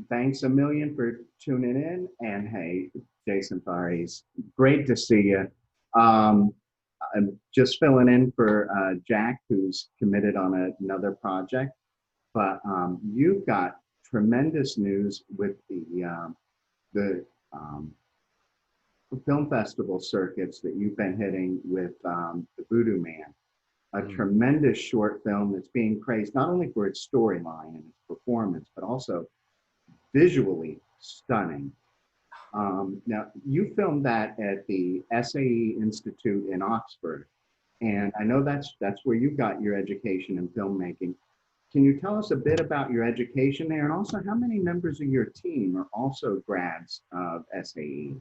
Thanks a million for tuning in. And hey, Jason Farries, great to see you. Um, I'm just filling in for Jack, who's committed on another project. But you've got tremendous news with the film festival circuits that you've been hitting with the Voodoo Man. A Mm. tremendous short film that's being praised not only for its storyline and its performance, but also visually stunning. Now, you filmed that at the SAE Institute in Oxford, and I know that's where you got your education in filmmaking. Can you tell us a bit about your education there, and also how many members of your team are also grads of SAE?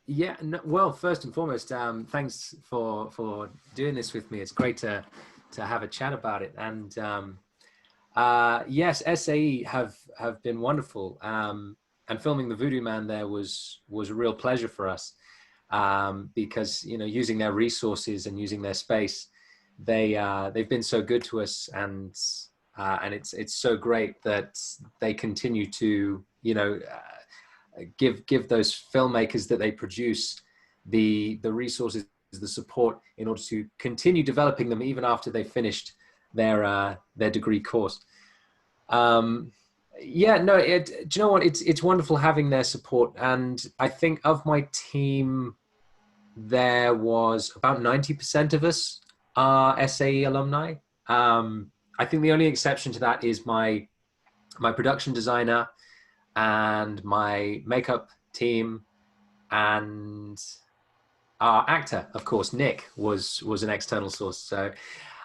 Yeah, no, well, first and foremost, thanks for doing this with me. It's great to have a chat about it. And yes, SAE have been wonderful. And filming the Voodoo Man there was a real pleasure for us, because using their resources and using their space, they've been so good to us, and it's so great that they continue to give those filmmakers that they produce the resources, the support, in order to continue developing them even after they finished their degree course. Yeah, no, do you know what? It's wonderful having their support, and I think of my team, there was about 90% of us are SAE alumni. I think the only exception to that is my production designer and my makeup team, and our actor, of course, Nick was an external source. So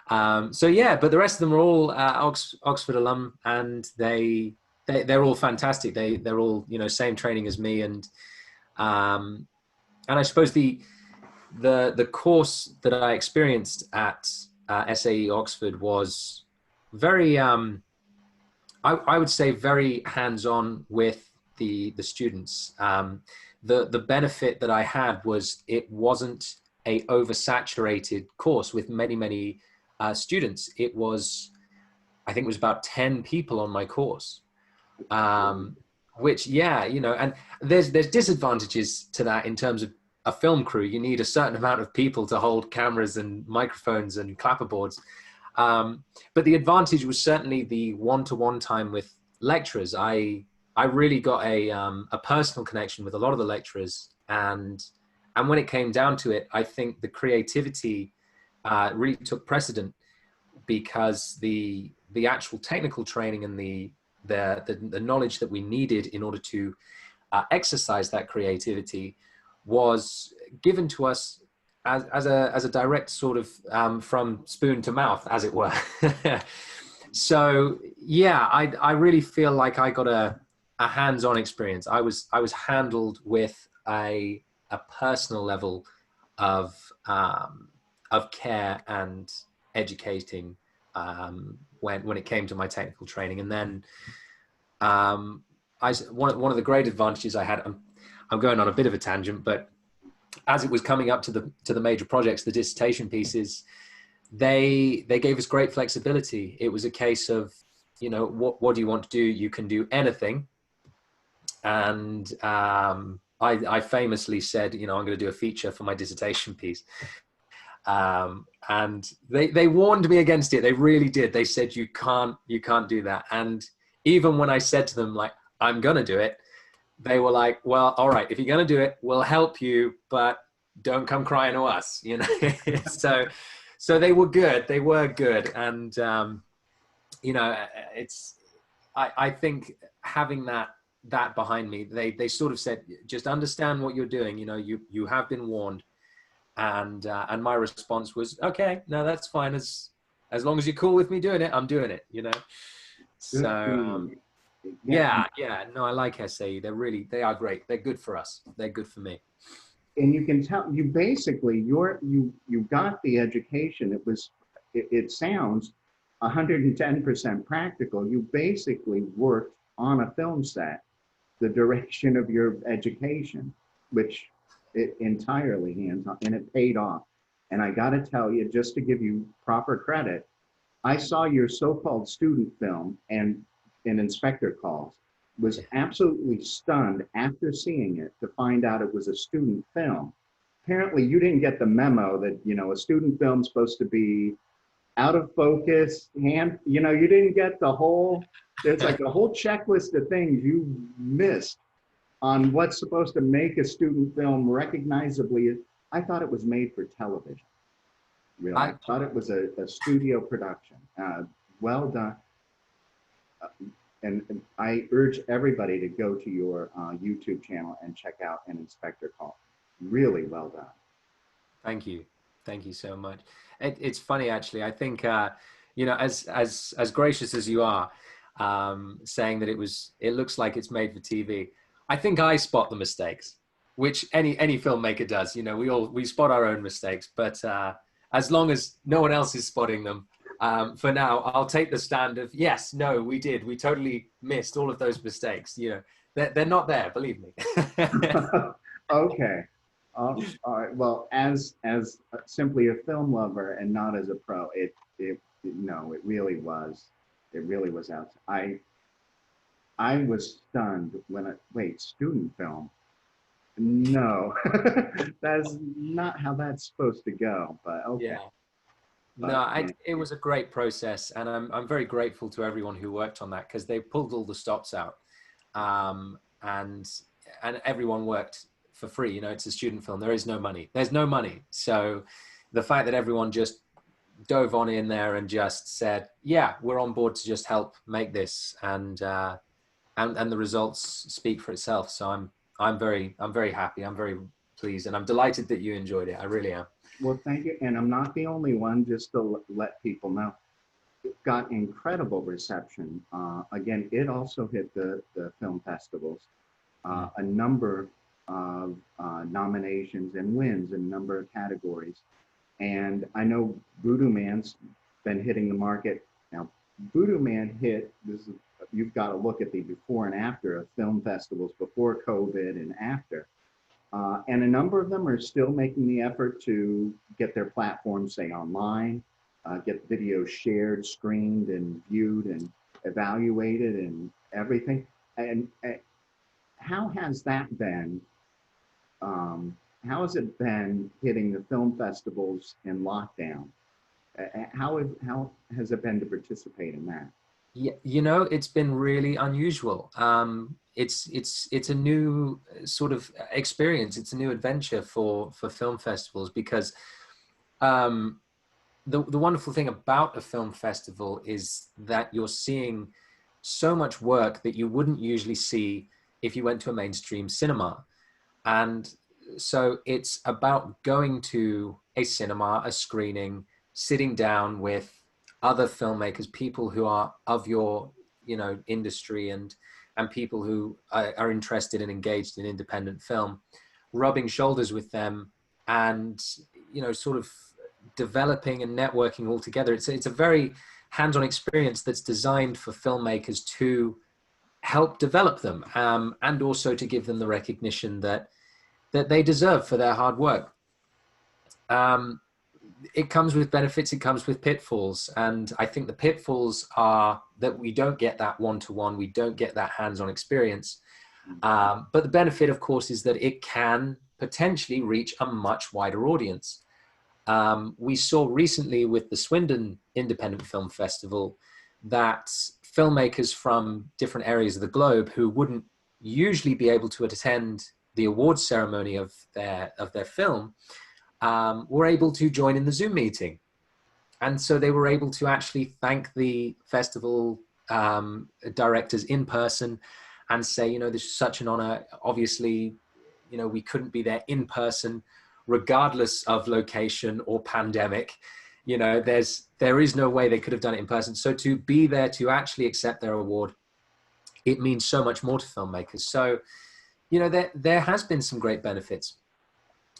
yeah, but the rest of them are all Oxford alum, and they're all fantastic. They're all same training as me, and I suppose the course that I experienced at SAE Oxford was very I would say very hands-on with the students. The benefit that I had was it wasn't a oversaturated course with many students. It was, I think it was about 10 people on my course, which, yeah, and there's disadvantages to that in terms of a film crew. You need a certain amount of people to hold cameras and microphones and clapperboards. But the advantage was certainly the one-to-one time with lecturers. I really got a personal connection with a lot of the lecturers, and when it came down to it, I think the creativity really took precedent, because the actual technical training and the knowledge that we needed in order to exercise that creativity was given to us as a direct sort of from spoon to mouth, as it were. So yeah, I really feel like I got a hands-on experience. I was handled with a personal level of care and educating when it came to my technical training. And then one of the great advantages I had, I'm going on a bit of a tangent, but as it was coming up to the major projects, the dissertation pieces, they gave us great flexibility. It was a case of, what do you want to do? You can do anything. And I famously said, I'm going to do a feature for my dissertation piece. And they warned me against it. They really did. They said, you can't do that. And even when I said to them, like, I'm going to do it, they were like, well, all right, if you're going to do it, we'll help you, but don't come crying to us, So they were good. They were good. And, I think having that behind me, they sort of said, just understand what you're doing. You have been warned. And my response was, okay, no, that's fine. As long as you're cool with me doing it, I'm doing it, So, yeah, no, I like SAE. They are great. They're good for us. They're good for me. And you can tell you basically you got the education. It sounds 110% practical. You basically worked on a film set the duration of your education, which it entirely hands-on, and it paid off. And I got to tell you, just to give you proper credit, I saw your so-called student film, and in Inspector Calls, was absolutely stunned after seeing it to find out it was a student film. Apparently, you didn't get the memo that, you know, a student film's supposed to be out of focus, you know, you didn't get the whole, there's like a whole checklist of things you missed on what's supposed to make a student film recognizably. I thought it was made for television. Really, I thought it was a studio production. Well done. And I urge everybody to go to your YouTube channel and check out an Inspector Call. Really well done. Thank you. Thank you so much. It's funny, actually. I think, you know, as gracious as you are, saying that it looks like it's made for TV. I think I spot the mistakes, which any filmmaker does. You know, we spot our own mistakes, but as long as no one else is spotting them, for now, I'll take the stand of yes, no, we totally missed all of those mistakes. You know, they're not there, believe me. Okay. All right. Well, as simply a film lover and not as a pro, it really was out. I was stunned when student film. No, that's not how that's supposed to go. But okay. Yeah. No, it was a great process, and I'm very grateful to everyone who worked on that, because they pulled all the stops out, and everyone worked for free. You know, it's a student film. There is no money. There's no money. So the fact that everyone just dove on in there and just said, yeah, we're on board to just help make this, and the results speak for itself. So I'm very happy. I'm very pleased, and I'm delighted that you enjoyed it. I really am. Well, thank you. And I'm not the only one, just to let people know. It got incredible reception. Again, it also hit the film festivals. A number of nominations and wins in a number of categories. And I know Voodoo Man's been hitting the market. Now, Voodoo Man you've got to look at the before and after of film festivals, before COVID and after. And a number of them are still making the effort to get their platforms, say, online, get videos shared, screened, and viewed, and evaluated, and everything. And how has that been? How has it been hitting the film festivals in lockdown? How has it been to participate in that? Yeah, you know, it's been really unusual. It's a new sort of experience. It's a new adventure for film festivals, because the wonderful thing about a film festival is that you're seeing so much work that you wouldn't usually see if you went to a mainstream cinema. And so it's about going to a cinema, a screening, sitting down with other filmmakers, people who are of your, you know, industry, and people who are interested and engaged in independent film, rubbing shoulders with them, and, you know, sort of developing and networking all together. It's a very hands-on experience that's designed for filmmakers to help develop them, and also to give them the recognition that they deserve for their hard work. It comes with benefits, it comes with pitfalls. And I think the pitfalls are that we don't get that one-to-one, we don't get that hands-on experience. But the benefit, of course, is that it can potentially reach a much wider audience. We saw recently with the Swindon Independent Film Festival that filmmakers from different areas of the globe who wouldn't usually be able to attend the awards ceremony of their film, were able to join in the Zoom meeting. And so they were able to actually thank the festival directors in person and say, you know, this is such an honor. Obviously, you know, we couldn't be there in person, regardless of location or pandemic. You know, there is no way they could have done it in person. So to be there to actually accept their award, it means so much more to filmmakers. So, you know, there has been some great benefits.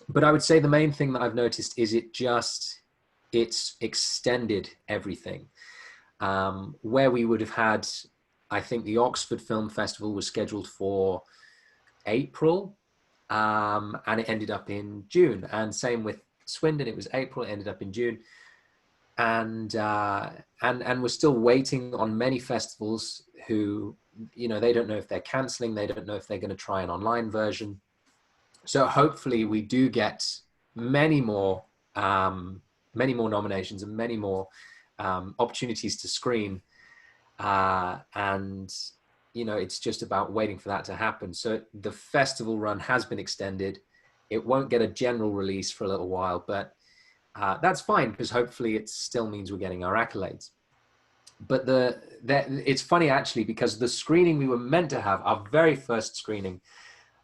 But I would say the main thing that I've noticed is it's extended everything. Where we would have had, I think the Oxford Film Festival was scheduled for April, and it ended up in June. And same with Swindon, it was April, it ended up in June. And and we're still waiting on many festivals who, you know, they don't know if they're canceling, they don't know if they're going to try an online version. So hopefully we do get many more nominations and many more opportunities to screen, and you know, it's just about waiting for that to happen. So the festival run has been extended. It won't get a general release for a little while, but that's fine, because hopefully it still means we're getting our accolades. But it's funny actually, because the screening we were meant to have, our very first screening,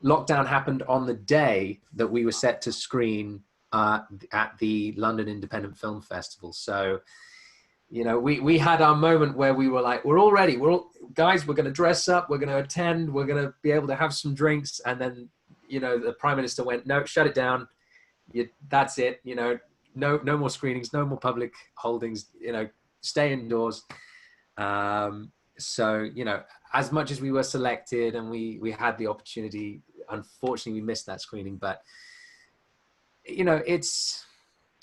lockdown happened on the day that we were set to screen at the London Independent Film Festival. So, you know, we had our moment where we were like, we're all ready. Guys, we're going to dress up. We're going to attend. We're going to be able to have some drinks. And then, you know, the Prime Minister went, no, shut it down. That's it. You know, no more screenings, no more public holdings, you know, stay indoors. So, you know, as much as we were selected and we had the opportunity, unfortunately we missed that screening. But, you know, it's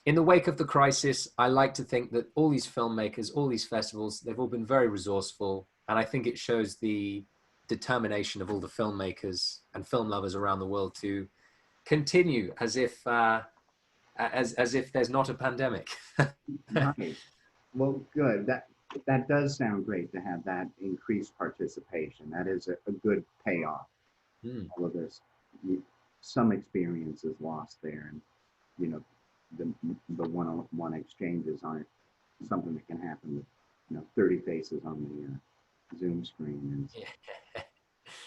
in the wake of the crisis, I like to think that all these filmmakers, all these festivals, they've all been very resourceful. And I think it shows the determination of all the filmmakers and film lovers around the world to continue as if there's not a pandemic. Right. Well, good. That does sound great to have that increased participation. That is a good payoff. All of this, some experience is lost there, and you know, the one-on-one exchanges aren't something that can happen with, you know, 30 faces on the Zoom screen.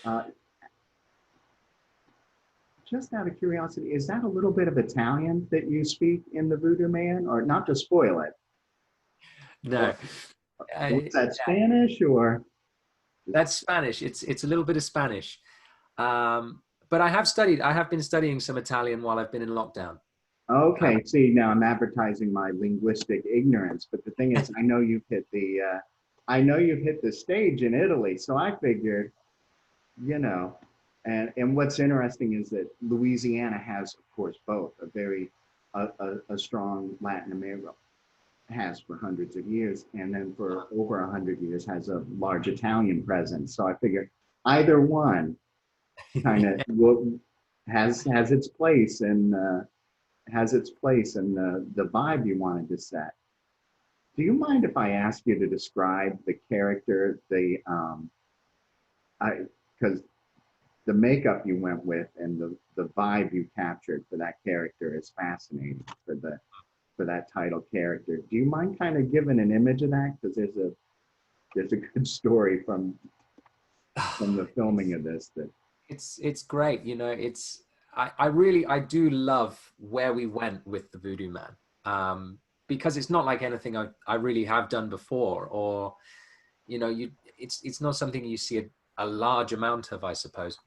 And just out of curiosity, is that a little bit of Italian that you speak in the Voodoo Man, or not to spoil it? No. Was that Spanish or? That's Spanish. It's a little bit of Spanish. But I have been studying some Italian while I've been in lockdown. Okay, see, now I'm advertising my linguistic ignorance, but the thing is, I know you've hit the stage in Italy, so I figured, you know, and what's interesting is that Louisiana has, of course, both a strong Latin America, has for hundreds of years, and then for over 100 years has a large Italian presence. So I figured either one kind of has its place, and the vibe you wanted to set. Do you mind if I ask you to describe the character, because the makeup you went with and the vibe you captured for that character is fascinating for that title character. Do you mind kind of giving an image of that? Because there's a good story from the filming of this. That it's great. You know, I do love where we went with the Voodoo Man, because it's not like anything I really have done before, or, you know, it's not something you see a large amount of, I suppose.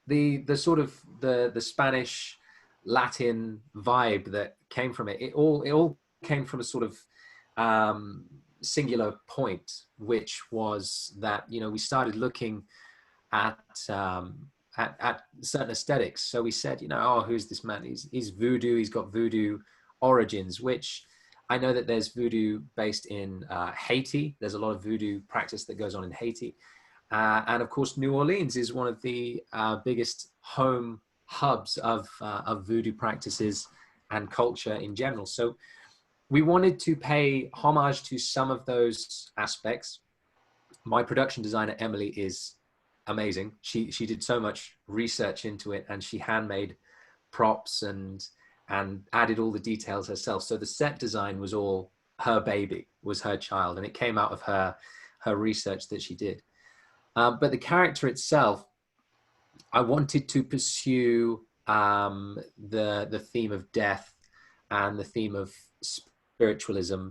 The sort of the Spanish Latin vibe that came from it all came from a sort of singular point, which was that, you know, we started looking at certain aesthetics. So we said, you know, oh, who's this man? He's voodoo. He's got voodoo origins, which I know that there's voodoo based in Haiti. There's a lot of voodoo practice that goes on in Haiti. And of course, New Orleans is one of the biggest home hubs of voodoo practices and culture in general. So we wanted to pay homage to some of those aspects. My production designer, Emily, is amazing. She did so much research into it, and she handmade props and added all the details herself. So the set design was all her baby, was her child, and it came out of her research that she did. But the character itself, I wanted to pursue the theme of death and the theme of spiritualism.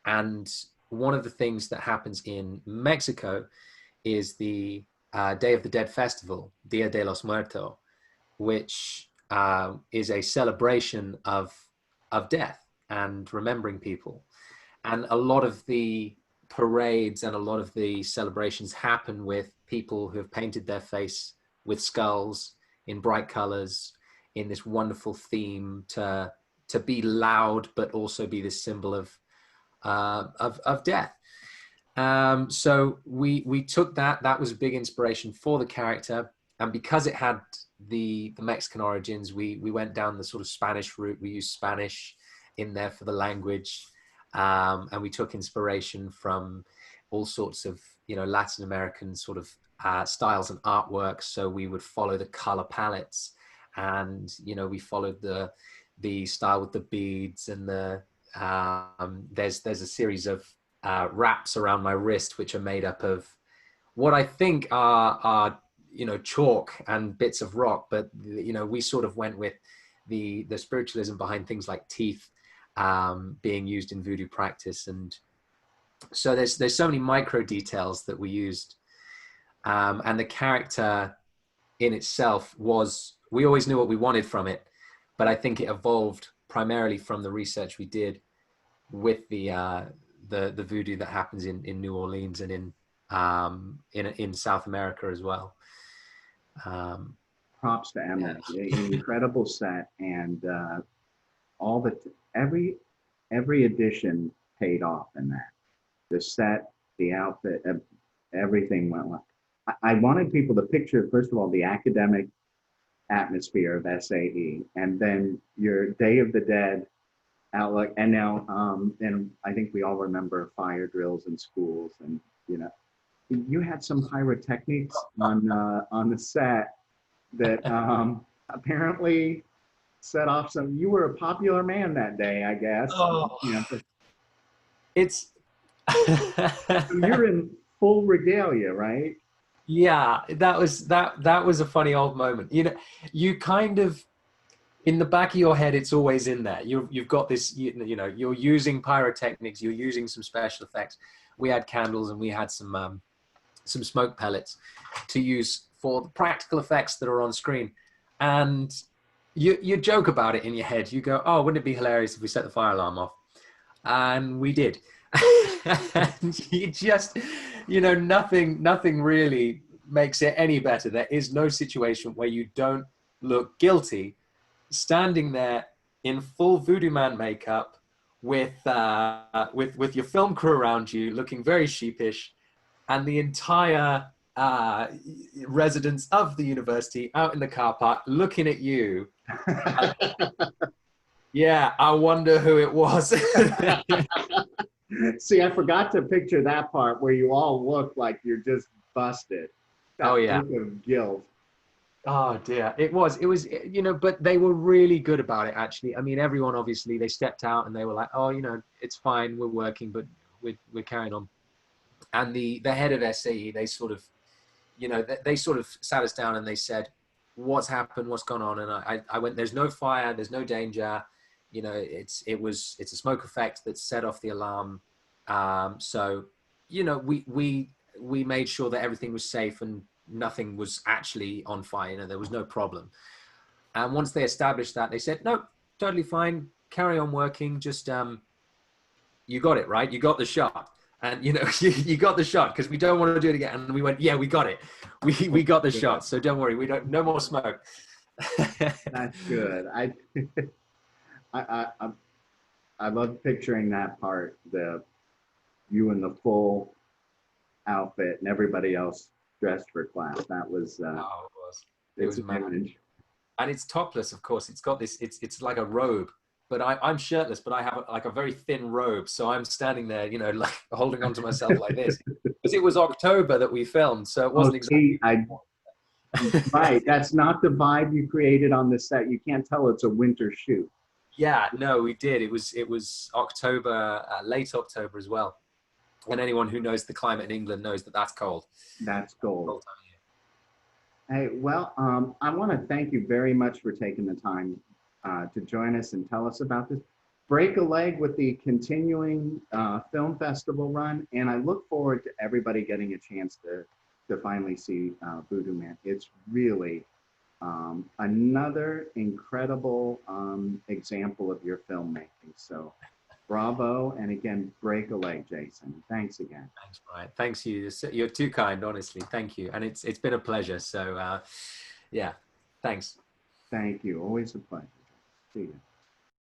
And one of the things that happens in Mexico is the Day of the Dead festival, Dia de los Muertos, which is a celebration of death and remembering people. And a lot of the parades and a lot of the celebrations happen with people who have painted their face with skulls in bright colors, in this wonderful theme to be loud, but also be this symbol of of death. So we took that. That was a big inspiration for the character, and because it had the Mexican origins, we went down the sort of Spanish route. We used Spanish in there for the language, and we took inspiration from all sorts of Latin American sort of styles and artwork. So we would follow the color palettes, and we followed the style with the beads and the there's a series of wraps around my wrist which are made up of what I think are chalk and bits of rock, but we sort of went with the spiritualism behind things like teeth being used in voodoo practice. And so there's so many micro details that we used, and the character in itself we always knew what we wanted from it, but I think it evolved primarily from the research we did with the voodoo that happens in New Orleans and in South America as well. Props to Emily, an incredible set, and every edition paid off in that. The set, the outfit, everything went well. I wanted people to picture, first of all, the academic atmosphere of SAE, and then your Day of the Dead outlook, and now and I think we all remember fire drills in schools, and you had some pyrotechnics on the set that apparently set off some. You were a popular man that day, I guess. Oh, it's you're in full regalia, right? Yeah, that was a funny old moment. You kind of, in the back of your head, it's always in there. You've got this, you're using pyrotechnics, you're using some special effects. We had candles and we had some smoke pellets to use for the practical effects that are on screen. And you joke about it in your head. You go, oh, wouldn't it be hilarious if we set the fire alarm off? And we did. And you just, nothing really makes it any better. There is no situation where you don't look guilty standing there in full Voodoo Man makeup with your film crew around you looking very sheepish, and the entire residents of the university out in the car park looking at you. Yeah, I wonder who it was. See, I forgot to picture that part where you all look like you're just busted. That look of guilt. Oh dear, it was, but they were really good about it, actually. I mean, everyone, obviously, they stepped out and they were like, oh, it's fine, we're working, but we're carrying on. And the head of SAE, they sort of, they sort of sat us down and they said, what's happened, what's gone on? And I went, there's no fire, there's no danger. It's a smoke effect that set off the alarm. So, we made sure that everything was safe and nothing was actually on fire. There was no problem. And once they established that, they said, no, totally fine, carry on working. Just, you got it, right? You got the shot. And, you got the shot, because we don't want to do it again. And we went, yeah, we got it. We got the shot. So don't worry, no more smoke. That's good. I love picturing that part, you in the full outfit and everybody else dressed for class. That was it was image. And it's topless, of course. It's got this, it's like a robe, but I'm shirtless, but I have like a very thin robe. So I'm standing there, like holding onto myself like this, because it was October that we filmed. So it wasn't exactly. Right. That's not the vibe you created on the set. You can't tell it's a winter shoot. Yeah, no, we did. It was October, late October as well. And anyone who knows the climate in England knows that that's cold. That's cold. Hey, well, I want to thank you very much for taking the time to join us and tell us about this. Break a leg with the continuing film festival run, and I look forward to everybody getting a chance to finally see Voodoo Man. It's really another incredible example of your filmmaking. So bravo, and again, break a leg, Jason. Thanks again. Thanks, Brian. Thanks you. You're too kind, honestly. Thank you. And it's been a pleasure. So yeah, thanks. Thank you. Always a pleasure. See you.